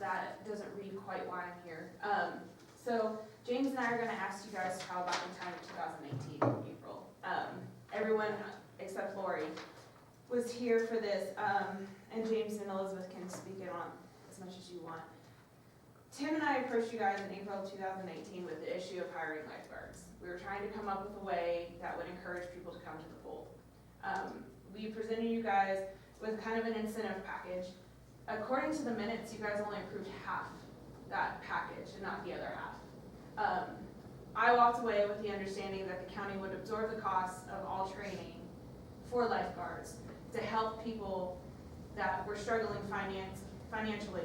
that doesn't read quite why I'm here. So James and I are gonna ask you guys to travel back in time to 2018, April. Everyone except Lori was here for this, and James and Elizabeth can speak it on as much as you want. Tim and I approached you guys in April of 2018 with the issue of hiring lifeguards. We were trying to come up with a way that would encourage people to come to the pool. We presented you guys with kind of an incentive package. According to the minutes, you guys only approved half that package and not the other half. I walked away with the understanding that the county would absorb the costs of all training for lifeguards to help people that were struggling financially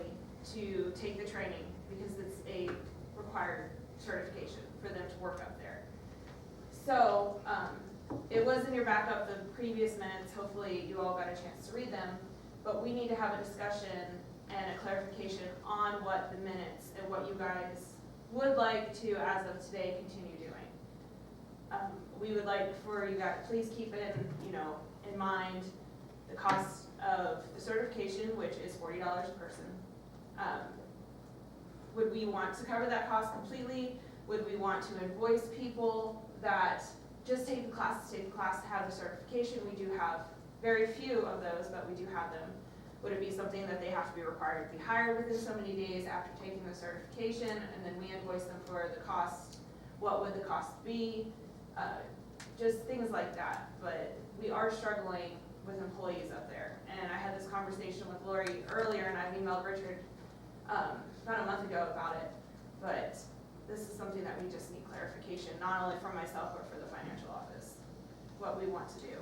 to take the training, because it's a required certification for them to work up there. So it was in your backup, the previous minutes. Hopefully you all got a chance to read them, but we need to have a discussion and a clarification on what the minutes and what you guys would like to, as of today, continue doing. We would like for you guys, please keep in mind the cost of the certification, which is $40 a person. Would we want to cover that cost completely? Would we want to invoice people that just take the class to have the certification? We do have very few of those, but we do have them. Would it be something that they have to be required to be hired within so many days after taking the certification, and then we invoice them for the cost? What would the cost be? Just things like that. But we are struggling with employees up there. And I had this conversation with Lori earlier, and I emailed Richard about a month ago about it. But this is something that we just need clarification, not only from myself, but for the financial office, what we want to do.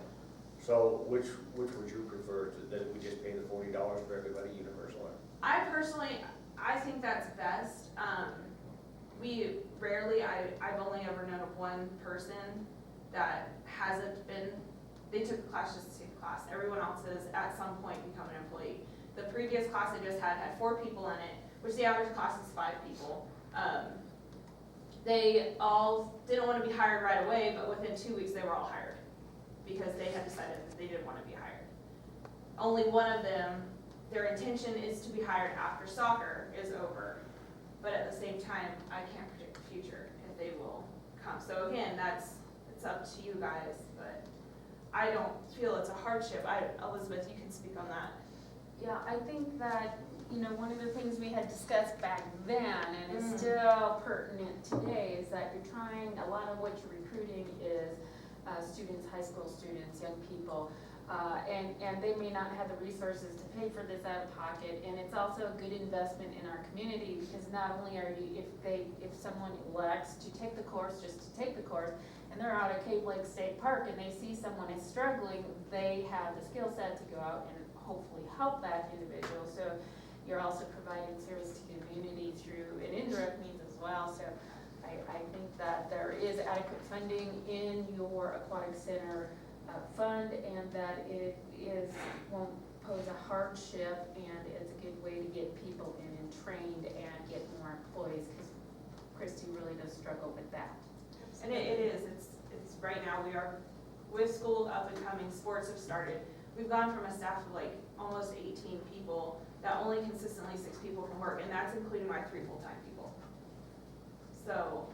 So which would you prefer, that we just pay the $40 for everybody universal? I personally, I think that's best. We rarely, I've only ever known of one person that hasn't been, they took the class just to take the class. Everyone else has at some point become an employee. The previous class I just had 4 people in it, which the average class is 5 people. They all didn't want to be hired right away, but within 2 weeks they were all hired because they had decided that they didn't want to be hired. Only one of them, their intention is to be hired after soccer is over, but at the same time, I can't predict the future if they will come. So again, it's up to you guys, but I don't feel it's a hardship. Elizabeth, you can speak on that. Yeah, I think that, one of the things we had discussed back then, and is still pertinent today, is that you're trying, a lot of what you're recruiting is students, high school students, young people, and they may not have the resources to pay for this out of pocket, and it's also a good investment in our community, because not only are you, if someone elects to take the course just to take the course, and they're out at Cave Lake State Park and they see someone is struggling, they have the skill set to go out and hopefully help that individual. So you're also providing service to the community through an indirect means as well. So I think that there is adequate funding in your aquatic center fund, and that it won't pose a hardship, and it's a good way to get people in and trained and get more employees, because Christy really does struggle with that. And it is, it's right now we are, with schools up and coming, sports have started. We've gone from a staff of like almost 18 people that only consistently 6 people can work, and that's including my 3 full-time people. So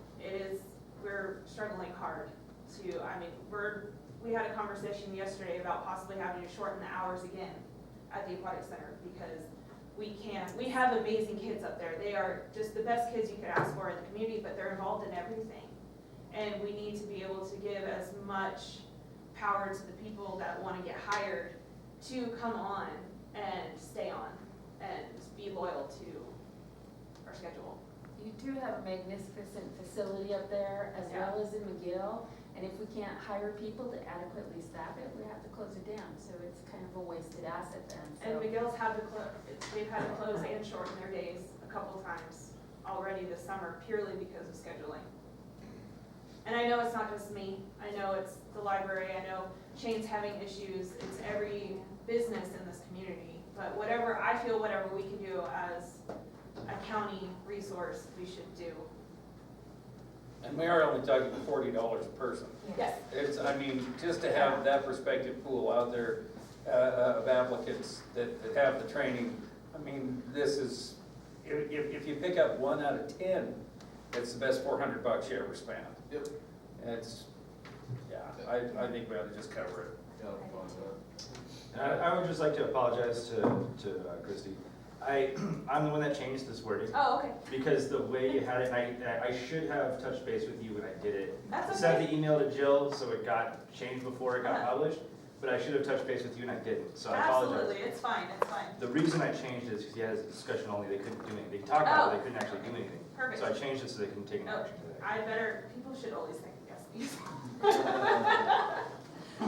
we're struggling hard to, we had a conversation yesterday about possibly having to shorten the hours again at the aquatic center, because we have amazing kids up there. They are just the best kids you could ask for in the community, but they're involved in everything. And we need to be able to give as much power to the people that want to get hired to come on and stay on and be loyal to our schedule. You do have a magnificent facility up there, as well as in McGill, and if we can't hire people to adequately staff it, we have to close it down. So it's kind of a wasted asset then. And McGill's they've had to close and shorten their days a couple times already this summer, purely because of scheduling. And I know it's not just me. I know it's the library. I know Shane's having issues. It's every business in this community. But whatever we can do as a county resource, we should do. And we are only talking $40 a person. Yes. It's, just to have that prospective pool out there of applicants that have the training, this is, if you pick up 1 out of 10, it's the best $400 you ever spent. Yep. It's, yeah, I think we ought to just cover it. Yeah, I'm fine with that. And I would just like to apologize to Christie. I'm the one that changed this wording, Oh, okay, because the way you had it, I should have touched base with you when I did it. that's Sent okay. the email to Jill, so it got changed before it got Uh-huh. published, but I should have touched base with you and I didn't, so I apologize. Absolutely, it's fine, it's fine. The reason I changed it is because you had a discussion only, they couldn't do anything. They talked about it, they couldn't actually do anything. Perfect. So I changed it so they couldn't take any Oh, action today. I better, people should always second guess these.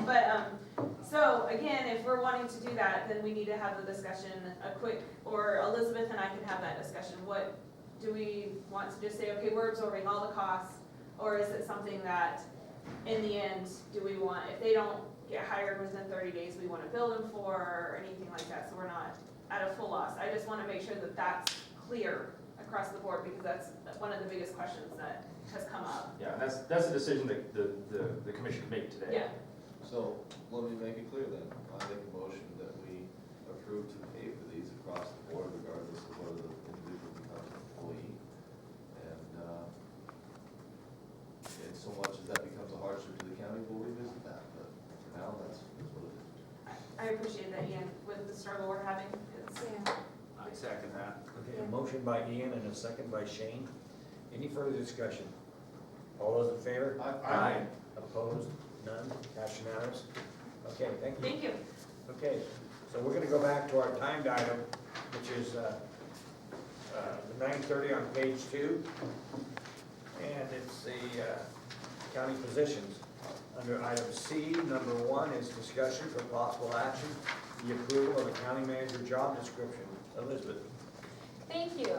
But, so again, if we're wanting to do that, then we need to have the discussion, or Elizabeth and I can have that discussion. What, do we want to just say, okay, we're absorbing all the costs? Or is it something that, in the end, do we want, if they don't get hired within 30 days, we want to bill them for, or anything like that, so we're not at a full loss? I just want to make sure that that's clear across the board, because that's one of the biggest questions that has come up. Yeah, and that's a decision that the commission can make today. Yeah, So, let me make it clear then, I make a motion that we approve to pay for these across the board regardless of whether the individual becomes an employee. And so much as that becomes a hardship to the county, we'll revisit that, but for now, that's what it is. I appreciate that, Ian, with the struggle we're having. It's, I second that. Okay, a motion by Ian and a second by Shane. Any further discussion? All those in favor? Aye. Opposed? None? Passed unanimous? Okay, thank you. Thank you. Okay, so we're gonna go back to our timed item, which is the 9:30 on page 2. And it's the county positions. Under item C, number 1 is discussion for possible action, the approval of the county manager job description. Elizabeth. Thank you.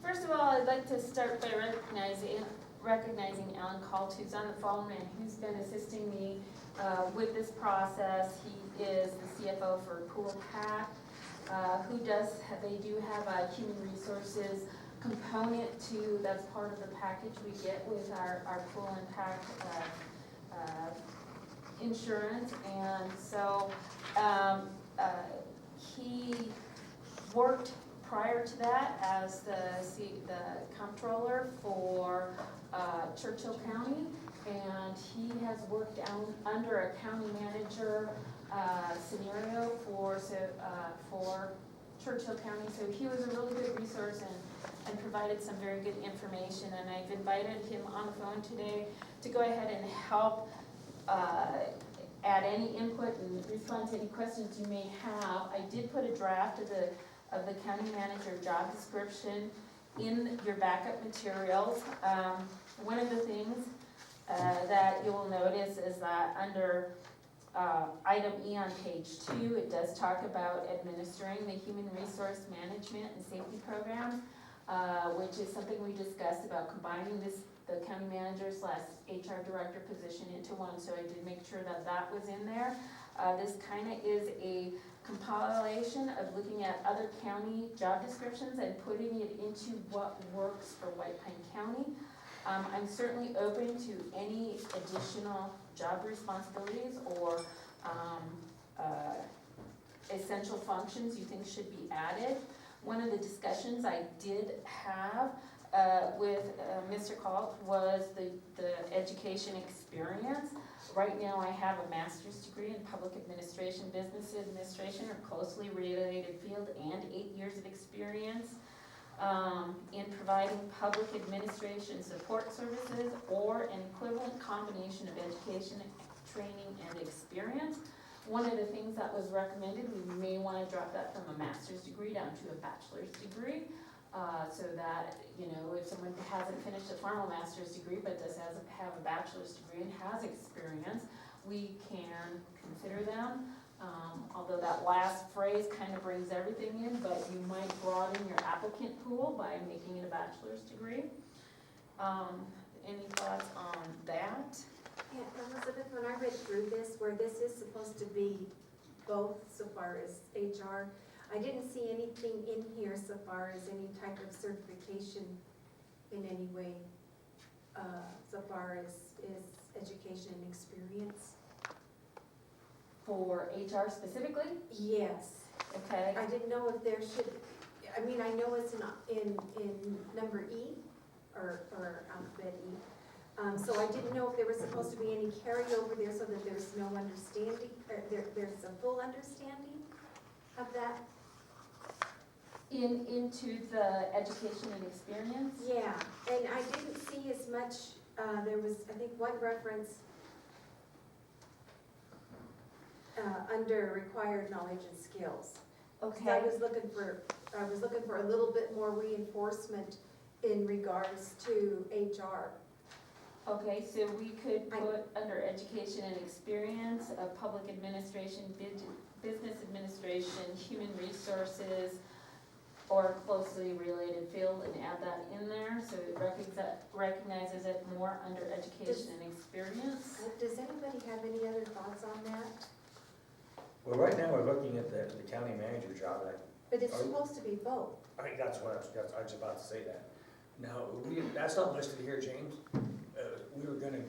First of all, I'd like to start by recognizing Alan Colt, who's on the phone and who's been assisting me with this process. He is the CFO for Pool Pack, they do have a human resources component to, that's part of the package we get with our Pool and Pack insurance. And so he worked prior to that as the comptroller for Churchill County, and he has worked under a county manager scenario for Churchill County. So he was a really good resource and provided some very good information, and I've invited him on the phone today to go ahead and help add any input and respond to any questions you may have. I did put a draft of the county manager job description in your backup materials. One of the things that you will notice is that under item E on page 2, it does talk about administering the human resource management and safety program, which is something we discussed about combining the county manager / HR director position into one, so I did make sure that that was in there. This kind of is a compilation of looking at other county job descriptions and putting it into what works for White Pine County. I'm certainly open to any additional job responsibilities or essential functions you think should be added. One of the discussions I did have with Mr. Colt was the education experience. Right now I have a master's degree in public administration, business administration, or closely related field, and 8 years of experience in providing public administration support services or an equivalent combination of education, training, and experience. One of the things that was recommended, we may want to drop that from a master's degree down to a bachelor's degree, so that, you know, if someone hasn't finished a formal master's degree but does have a bachelor's degree and has experience, we can consider them. Although that last phrase kind of brings everything in, but you might broaden your applicant pool by making it a bachelor's degree. Any thoughts on that? Yeah, Elizabeth, when I read through this, where this is supposed to be both so far as HR, I didn't see anything in here so far as any type of certification in any way, so far as education and experience. For HR specifically? Yes, Okay. I didn't know if there should, I mean, I know it's in number E, or alphabet E. So I didn't know if there was supposed to be any carryover there so that there's no understanding, or there's a full understanding of that. Into the education and experience? Yeah, and I didn't see as much, there was, I think, one reference under required knowledge and skills. So I Okay, was looking for a little bit more reinforcement in regards to HR. okay, so we could put under education and experience of public administration, business administration, human resources, or closely related field, and add that in there, so it recognizes it more under education and experience. Does anybody have any other thoughts on that? Well, right now, we're looking at the county manager job, But it's supposed to be both. I think that's what I was about to say that. Now, that's not listed here, James. We were gonna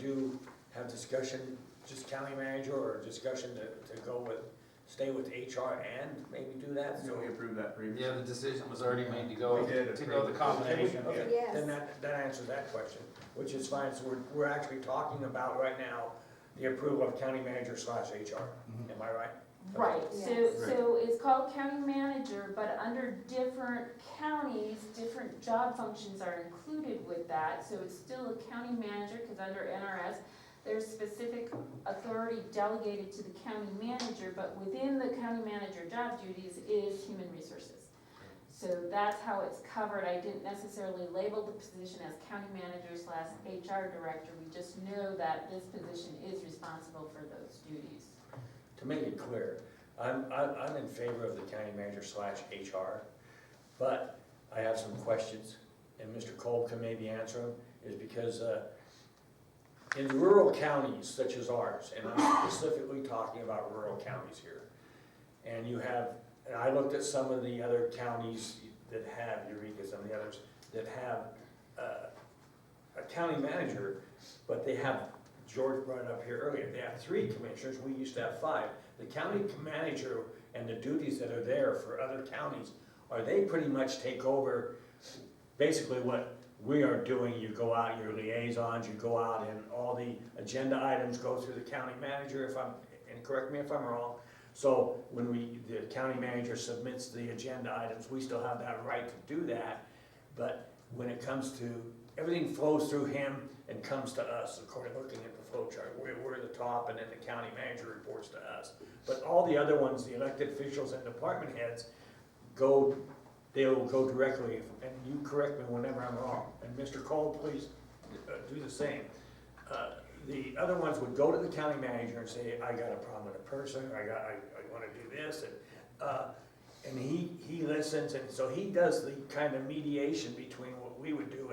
have discussion, just county manager, or discussion to go with, stay with HR and maybe do that, so. we approved that previously. Yeah, the decision was already made to go, We did to go approve the it. combination. Okay, Yes. then that answers that question, which is fine, so we're actually talking about right now the approval of county manager / HR, am I right? Right, Yes. so it's called county manager, but under different counties, different job functions are included with that. So it's still a county manager, because under NRS, there's specific authority delegated to the county manager, but within the county manager job duties is human resources. So that's how it's covered. I didn't necessarily label the position as county manager / HR director. We just know that this position is responsible for those duties. To make it clear, I'm in favor of the county manager / HR, but I have some questions, and Mr. Cole can maybe answer them, is because, in rural counties such as ours, and I'm specifically talking about rural counties here, and and I looked at some of the other counties that have, Eureka, some of the others, that have, a county manager, but they have, George brought it up here earlier, they have 3 commissioners, we used to have 5. The county manager and the duties that are there for other counties, they pretty much take over basically what we are doing. You go out, your liaisons, you go out and all the agenda items go through the county manager, and correct me if I'm wrong. So when the county manager submits the agenda items, we still have that right to do that. But when it comes to, everything flows through him and comes to us, according, looking at the flow chart. We're the top, and then the county manager reports to us. But all the other ones, the elected officials and department heads, they'll go directly, and you correct me whenever I'm wrong. And Mr. Cole, please do the same. The other ones would go to the county manager and say, I got a problem with a person, or I wanna do this, and he listens, and so he does the kind of mediation between what we would do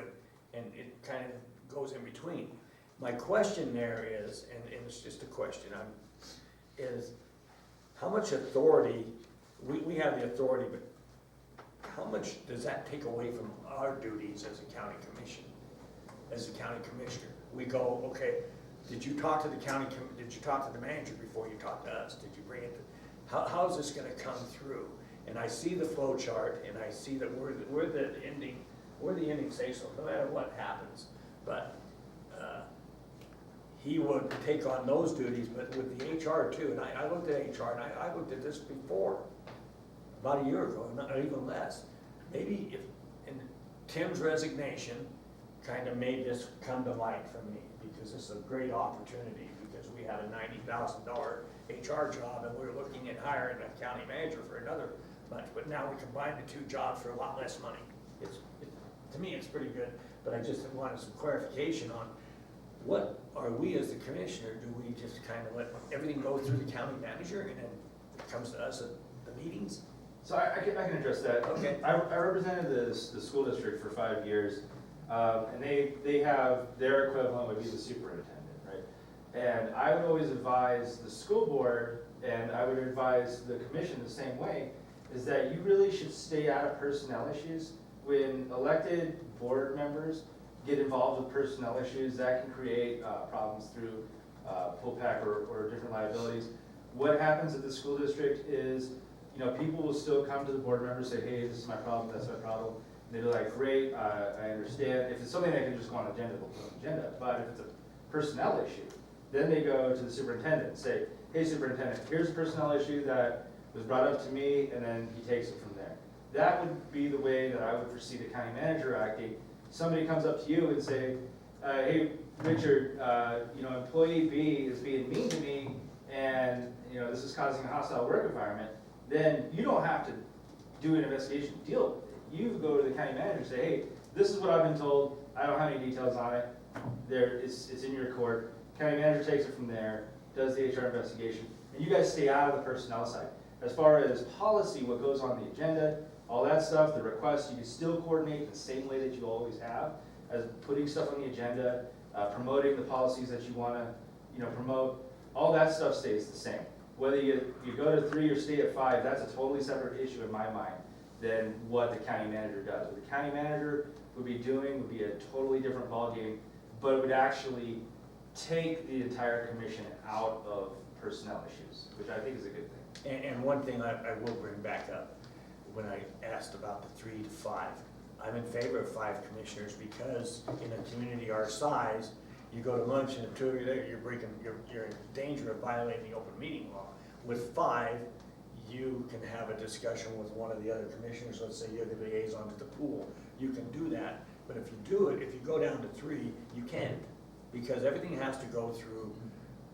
and it kind of goes in between. My question there is, and it's just a question, is how much authority, we have the authority, but how much does that take away from our duties as a county commission, as a county commissioner? We go, okay, did you talk to the manager before you talked to us? Did you bring it, how is this gonna come through? And I see the flow chart, and I see that we're the ending say so, no matter what happens. But he would take on those duties, but with the HR too, and I looked at HR, and I looked at this before, about a year ago, not even less. Maybe if, and Tim's resignation kind of made this come to light for me, because this is a great opportunity, because we had a $90,000 HR job, and we were looking at hiring a county manager for another much, but now we combine the 2 jobs for a lot less money. To me, it's pretty good, but I just wanted some clarification on what are we as the commissioner, do we just kind of let everything go through the county manager and then it comes to us at the meetings? So I can address that. Okay. I represented the school district for 5 years, and they have, their equivalent would be the superintendent, right? And I would always advise the school board, and I would advise the commission the same way, is that you really should stay out of personnel issues. When elected board members get involved with personnel issues, that can create problems through pull-back or different liabilities. What happens at the school district is you know, people will still come to the board members, say, hey, this is my problem, that's my problem. And they'll be like, great, I understand. If it's something that can just go on agenda, they'll put on agenda. But if it's a personnel issue, then they go to the superintendent and say, hey, superintendent, here's a personnel issue that was brought up to me, and then he takes it from there. That would be the way that I would foresee the county manager acting. Somebody comes up to you and say, hey, Richard, you know, employee B is being mean to me, and, you know, this is causing a hostile work environment, then you don't have to do an investigation to deal with it. You go to the county manager and say, hey, this is what I've been told, I don't have any details on it, it's in your court. County manager takes it from there, does the HR investigation, and you guys stay out of the personnel side. As far as policy, what goes on the agenda, all that stuff, the requests, you can still coordinate the same way that you always have, as putting stuff on the agenda, promoting the policies that you want to, you know, promote. All that stuff stays the same. Whether you go to 3 or stay at 5, that's a totally separate issue in my mind than what the county manager does. What the county manager would be doing would be a totally different ballgame, but it would actually take the entire commission out of personnel issues, which I think is a good thing. And one thing I will bring back up, when I asked about the 3 to 5, I'm in favor of 5 commissioners because in a community our size, you go to lunch and the 2 of you there, you're in danger of violating the open meeting law. With 5, you can have a discussion with one of the other commissioners. Let's say you're the liaison to the pool, you can do that. But if you do it, if you go down to 3, you can't, because everything has to go through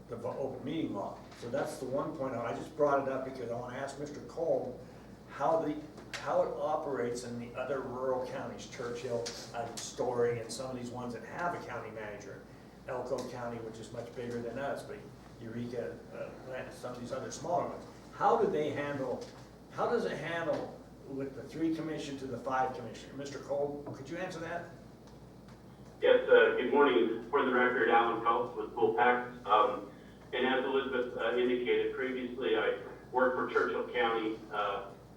the open meeting law. So that's the one point I just brought it up because I want to ask Mr. Cole how it operates in the other rural counties, Churchill, Story, and some of these ones that have a county manager. Elko County, which is much bigger than us, but Eureka, some of these other smaller ones. How does it handle with the 3 commission to the 5 commission? Mr. Cole, could you answer that? Yes, good morning. For the record, Alan Phelps with Pool Pack. And as Elizabeth indicated previously, I worked for Churchill County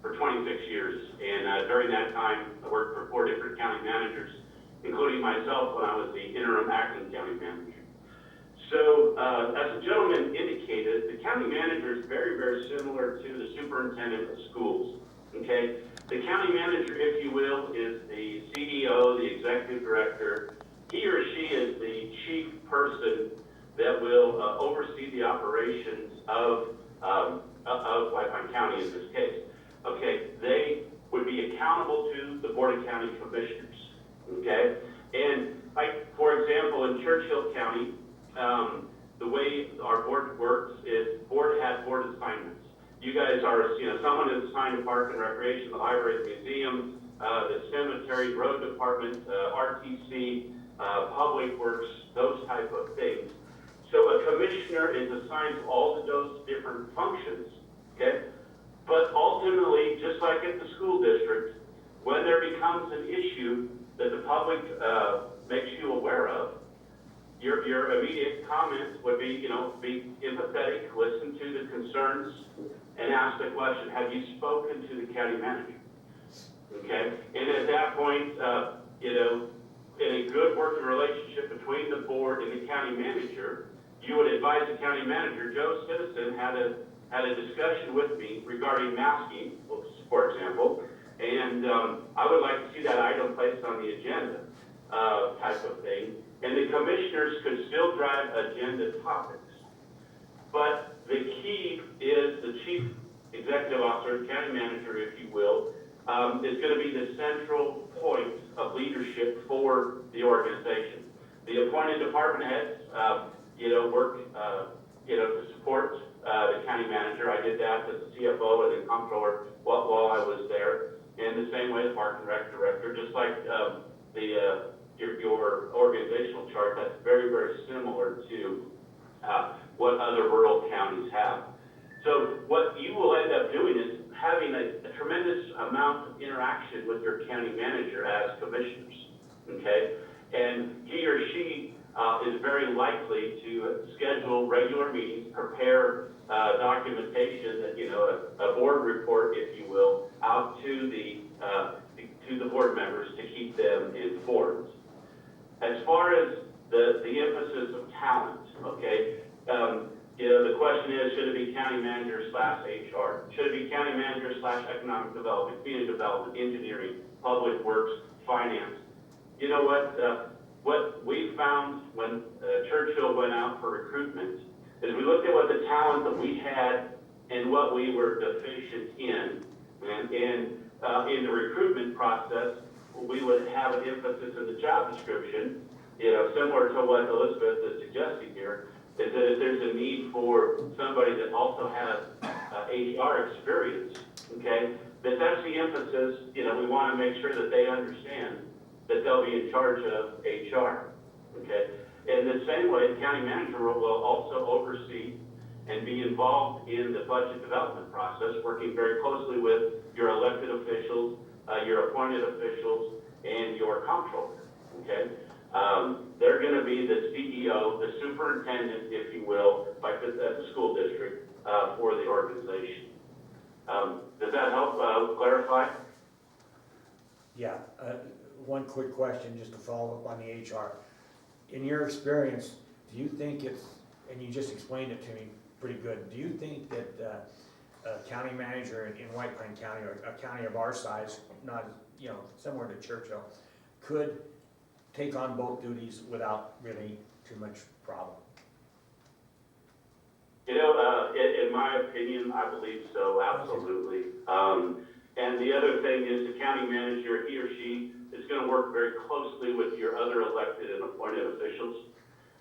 for 26 years. And during that time, I worked for 4 different county managers, including myself when I was the interim acting county manager. So as the gentleman indicated, the county manager is very, very similar to the superintendent of schools. Okay? The county manager, if you will, is the CEO, the executive director. He or she is the chief person that will oversee the operations of White County in this case. Okay, they would be accountable to the Board of County Commissioners. Okay, and like for example in Churchill County, the way our board works is board has board assignments. You guys are, you know, someone is assigned to Park and Recreation, the library, the museum, the cemetery, road department, RTC, public works, those type of things. So a commissioner is assigned to all of those different functions, okay? But ultimately, just like at the school district, when there becomes an issue that the public makes you aware of, your immediate comments would be, you know, be empathetic, listen to the concerns, and ask the question, have you spoken to the county manager? Okay, and at that point, you know, in a good working relationship between the board and the county manager, you would advise the county manager, Joe Citizen had a discussion with me regarding masking, for example, and I would like to see that item placed on the agenda, type of thing. And the commissioners could still drive agenda topics. But the key is the chief executive officer, county manager, if you will, is going to be the central point of leadership for the organization. The appointed department heads, you know, work, you know, to support the county manager. I did that as the CFO and the comptroller while I was there. And the same way the Park and Rec director, just like your organizational chart, that's very, very similar to what other rural counties have. So what you will end up doing is having a tremendous amount of interaction with your county manager as commissioners, okay? And he or she is very likely to schedule regular meetings, prepare documentation that, you know, a board report, if you will, out to the board members to keep them informed. As far as the emphasis of talent, okay, You know, the question is, should it be county manager / HR? Should it be county manager / economic development, community development, engineering, public works, finance? You know what we found when Churchill went out for recruitment is we looked at what the talent that we had and what we were deficient in. And in the recruitment process, we would have an emphasis in the job description, you know, similar to what Elizabeth is suggesting here, is that if there's a need for somebody that also has HR experience, okay, that's the emphasis. You know, we want to make sure that they understand that they'll be in charge of HR, okay? In the same way, the county manager will also oversee and be involved in the budget development process, working very closely with your elected officials, your appointed officials, and your comptroller, okay? They're gonna be the CEO, the superintendent, if you will, at the school district, for the organization. Does that help clarify? Yeah, one quick question, just to follow up on the HR. In your experience, do you think it's, and you just explained it to me pretty good, do you think that a county manager in White Pine County, or a county of our size, not, you know, similar to Churchill, could take on both duties without really too much problem? You know, in my opinion, I believe so, absolutely. And the other thing is the county manager, he or she is going to work very closely with your other elected and appointed officials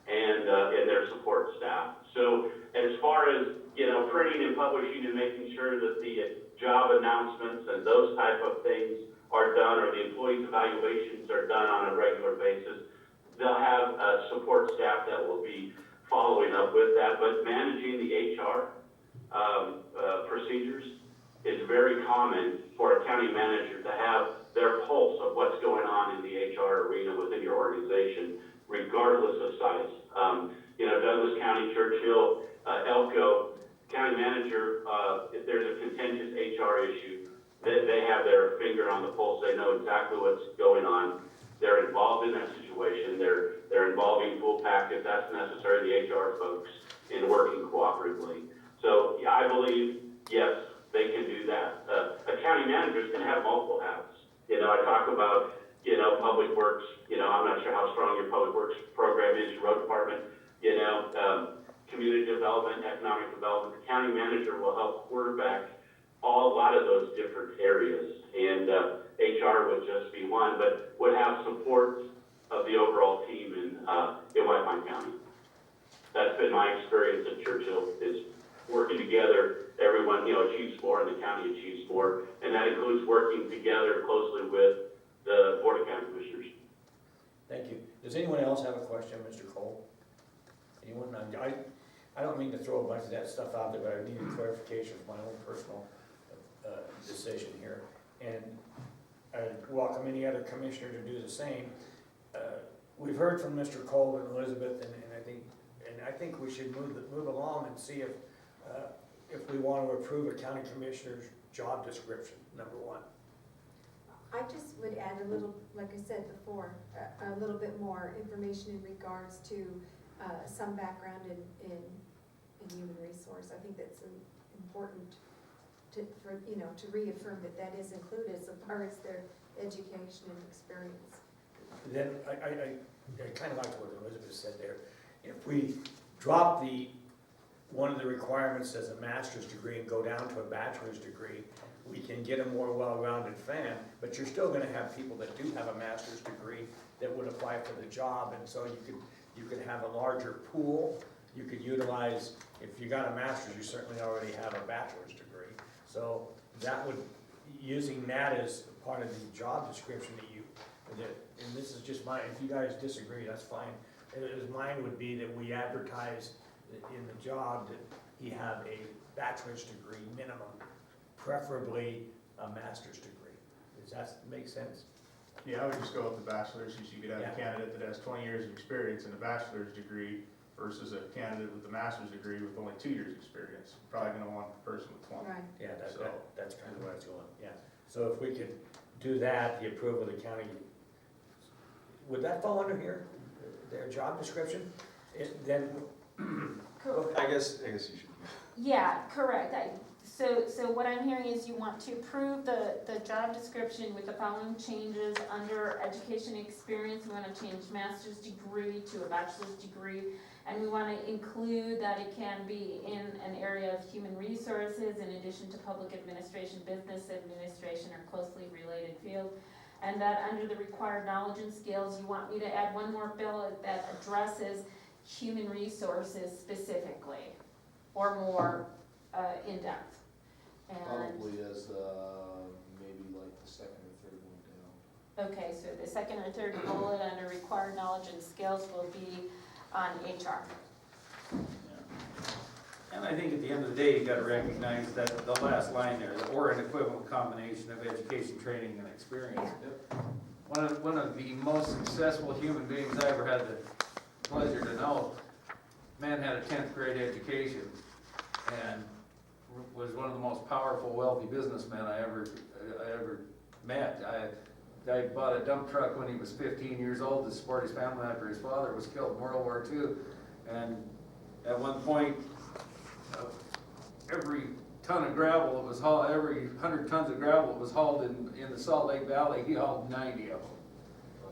and their support staff. So as far as, you know, printing and publishing and making sure that the job announcements and those type of things are done, or the employees' evaluations are done on a regular basis, they'll have support staff that will be following up with that. But managing the HR procedures is very common for a county manager to have their pulse of what's going on in the HR arena within your organization, regardless of size. You know, Douglas County, Churchill, Elko, county manager, if there's a contentious HR issue, they have their finger on the pulse. They know exactly what's going on. They're involved in that situation. They're involving full pack if that's necessary, the HR folks, in working cooperatively. So yeah, I believe, yes, they can do that. A county manager can have multiple hats. You know, I talk about, you know, public works. You know, I'm not sure how strong your public works program is, your road department, you know, community development, economic development. The county manager will help quarterback a lot of those different areas. And HR would just be one, but would have support of the overall team in White Pine County. That's been my experience at Churchill, is working together, everyone, you know, achieves more and the county achieves more. And that includes working together closely with the Board of County Commissioners. Thank you. Does anyone else have a question, Mr. Cole? Anyone? I don't mean to throw a bunch of that stuff out there, but I need a clarification of my own personal decision here. And I welcome any other commissioner to do the same. We've heard from Mr. Cole and Elizabeth, and I think we should move along and see if we want to approve a county commissioner's job description, number one. I just would add a little, like I said before, a little bit more information in regards to some background in human resource. I think that's important to reaffirm that is included as far as their education and experience. Then I kind of like what Elizabeth said there. If we drop one of the requirements as a master's degree and go down to a bachelor's degree, we can get a more well-rounded fan, but you're still gonna have people that do have a master's degree that would apply for the job, and so you could have a larger pool. You could utilize, if you got a master's, you certainly already have a bachelor's degree. So that would, using that as part of the job description and this is just mine, if you guys disagree, that's fine. Mine would be that we advertise in the job that he have a bachelor's degree minimum, preferably a master's degree. Does that make sense? Yeah, I would just go with the bachelor's, because you could have Yeah. a candidate that has 20 years of experience in a bachelor's degree versus a candidate with a master's degree with only 2 years experience. Probably gonna want the person with 20. Right. Yeah, So- that's kind of what I was going, yeah. So if we could do that, the approval of the county, would that fall under here, their job description? Then Correct. I guess you should. Yeah, correct. So what I'm hearing is you want to approve the job description with the following changes. Under education experience, we want to change master's degree to a bachelor's degree. And we want to include that it can be in an area of human resources in addition to public administration, business administration, or closely related fields. And that under the required knowledge and skills, you want me to add one more bullet that addresses human resources specifically, or more in-depth. And, Probably as, maybe like the second or third one down. okay, so the second or third bullet under required knowledge and skills will be on HR. And I think at the end of the day, you gotta recognize that the last line there, or an equivalent combination of education, training, and experience. One of the most successful human beings I ever had the pleasure to know, man had a 10th grade education and was one of the most powerful, wealthy businessmen I ever met. I bought a dump truck when he was 15 years old to support his family after his father was killed in World War II. And at one point, every ton of gravel that was hauled, every 100 tons of gravel that was hauled in the Salt Lake Valley, he hauled 90 of them.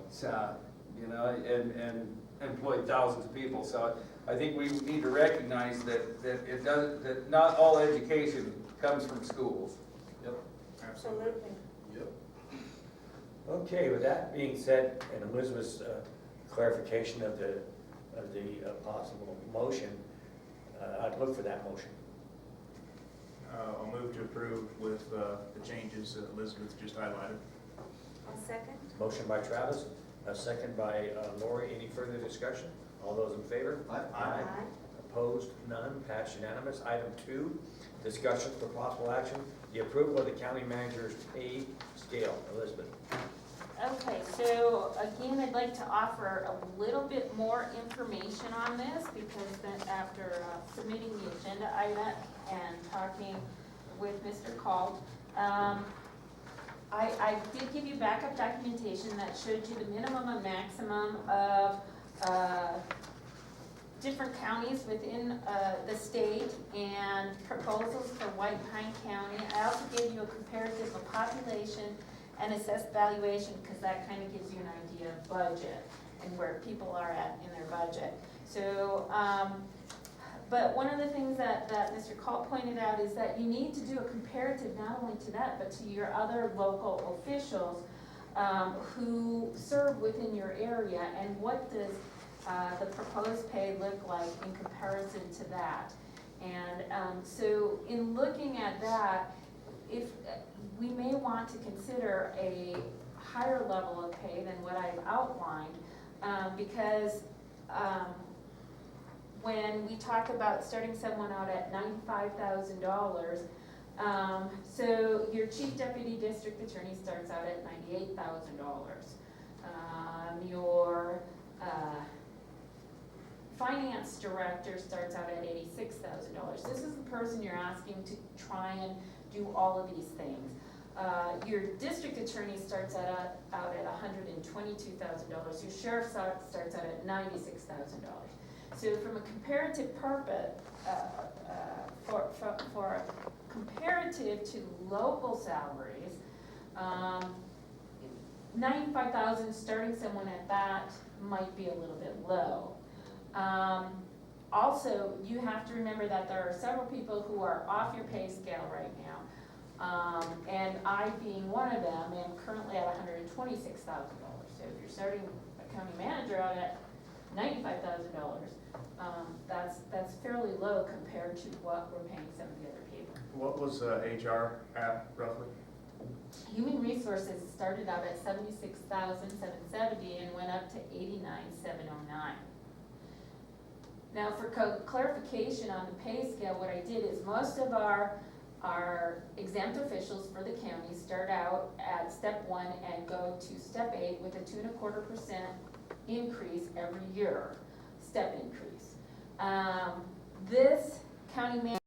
So, you know, and employed thousands of people. So I think we need to recognize that not all education comes from schools. Yep. Absolutely. Yep. Okay, with that being said, and Elizabeth's clarification of the possible motion, I'd look for that motion. I'll move to approve with the changes that Elizabeth just highlighted. I'll second. Motion by Travis, a second by Lori. Any further discussion? All those in favor? Aye. Opposed? None. Passed unanimous. Item 2, discussion for possible action, the approval of the county manager's pay scale. Elizabeth. Okay, so again, I'd like to offer a little bit more information on this because then after submitting the agenda item and talking with Mr. Cald, I did give you backup documentation that showed you the minimum and maximum of different counties within the state and proposals for White Pine County. I also gave you a comparative of population and assessed valuation because that kind of gives you an idea of budget and where people are at in their budget. So, but one of the things that Mr. Call pointed out is that you need to do a comparative not only to that, but to your other local officials who serve within your area, and what does the proposed pay look like in comparison to that. And so in looking at that, if we may want to consider a higher level of pay than what I've outlined, because when we talk about starting someone out at $95,000, so your chief deputy district attorney starts out at $98,000. Your finance director starts out at $86,000. This is the person you're asking to try and do all of these things. Your district attorney starts out at $122,000. Your sheriff starts out at $96,000. So from a comparative purpose, for comparative to local salaries, 95,000, starting someone at that might be a little bit low. Also, you have to remember that there are several people who are off your pay scale right now. And I, being one of them, am currently at $126,000. So if you're starting a county manager out at $95,000, that's fairly low compared to what we're paying some of the other people. What was HR at roughly? Human resources started out at $76,770 and went up to $89,709. Now, for clarification on the pay scale, what I did is most of our exempt officials for the county start out at step 1 and go to step 8 with a 2.25% increase every year, step increase. This county manager